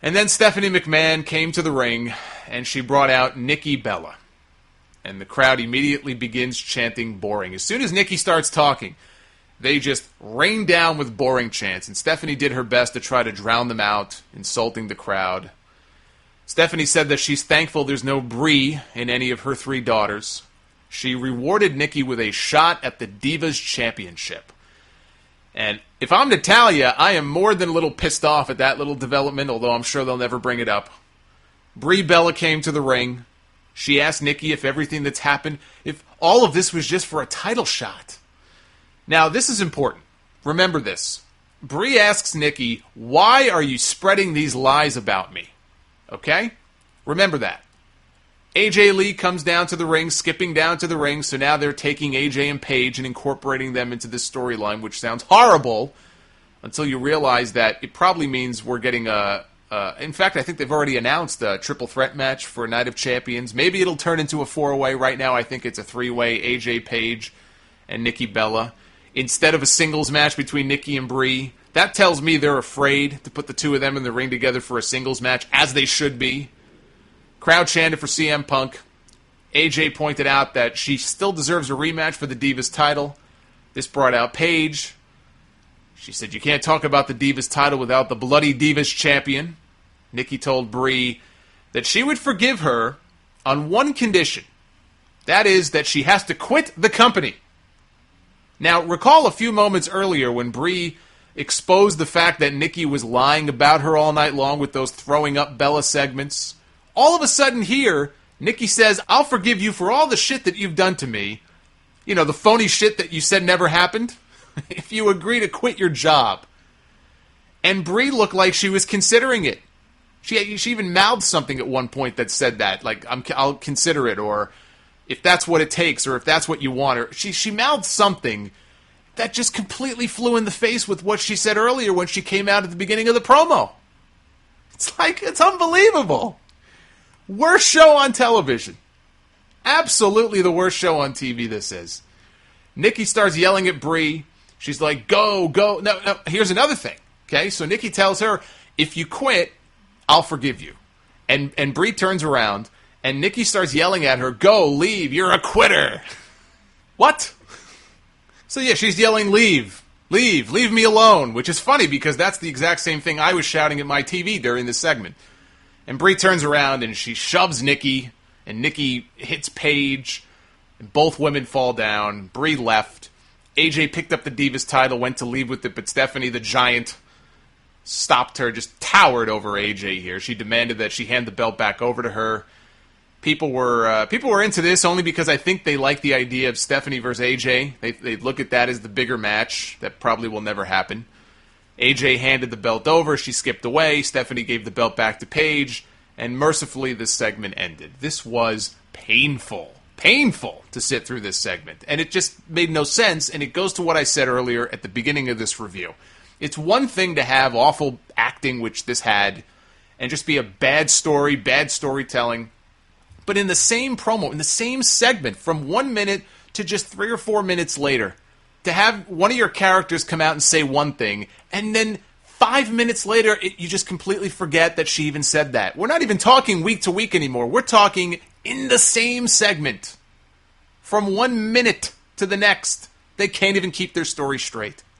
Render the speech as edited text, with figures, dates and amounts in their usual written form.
And then Stephanie McMahon came to the ring, and she brought out Nikki Bella. And the crowd immediately begins chanting boring. As soon as Nikki starts talking, they just rain down with boring chants, and Stephanie did her best to try to drown them out, insulting the crowd. Stephanie said that she's thankful there's no Brie in any of her 3 daughters. She rewarded Nikki with a shot at the Divas Championship. And if I'm Natalya, I am more than a little pissed off at that little development, although I'm sure they'll never bring it up. Brie Bella came to the ring. She asked Nikki if everything that's happened, if all of this was just for a title shot. Now, this is important. Remember this. Brie asks Nikki, why are you spreading these lies about me? Okay? Remember that. AJ Lee comes down to the ring, skipping down to the ring, so now they're taking AJ and Paige and incorporating them into this storyline, which sounds horrible until you realize that it probably means we're getting in fact, I think they've already announced a triple threat match for Night of Champions. Maybe it'll turn into a 4-way. Right now, I think it's a 3-way, AJ, Paige, and Nikki Bella. Instead of a singles match between Nikki and Brie, that tells me they're afraid to put the 2 of them in the ring together for a singles match, as they should be. Crowd chanted for CM Punk. AJ pointed out that she still deserves a rematch for the Divas title. This brought out Paige. She said, you can't talk about the Divas title without the bloody Divas champion. Nikki told Brie that she would forgive her on one condition. That is that she has to quit the company. Now, recall a few moments earlier when Brie exposed the fact that Nikki was lying about her all night long with those throwing up Bella segments. All of a sudden here, Nikki says, I'll forgive you for all the shit that you've done to me. You know, the phony shit that you said never happened. If you agree to quit your job. And Brie looked like she was considering it. She even mouthed something at one point that said that, like, I'll consider it, or if that's what it takes, or if that's what you want. Or she mouthed something that just completely flew in the face with what she said earlier when she came out at the beginning of the promo. It's unbelievable. Worst show on television. Absolutely the worst show on TV this is. Nikki starts yelling at Brie. She's like, go. No, here's another thing. Okay, so Nikki tells her, if you quit, I'll forgive you. And Brie turns around, and Nikki starts yelling at her, go, leave, you're a quitter. What? So yeah, she's yelling, leave me alone, which is funny because that's the exact same thing I was shouting at my TV during this segment. And Brie turns around and she shoves Nikki, and Nikki hits Paige, and both women fall down. Brie left. AJ picked up the Divas title, went to leave with it, but Stephanie the Giant stopped her, just towered over AJ here. She demanded that she hand the belt back over to her. People were into this only because I think they like the idea of Stephanie versus AJ. They look at that as the bigger match that probably will never happen. AJ handed the belt over. She skipped away. Stephanie gave the belt back to Paige. And mercifully, this segment ended. This was painful. Painful to sit through this segment. And it just made no sense. And it goes to what I said earlier at the beginning of this review. It's one thing to have awful acting, which this had, and just be a bad story, bad storytelling. But in the same promo, in the same segment, from 1 minute to just 3 or 4 minutes later, to have one of your characters come out and say one thing, and then 5 minutes later, you just completely forget that she even said that. We're not even talking week to week anymore. We're talking in the same segment. From 1 minute to the next. They can't even keep their story straight.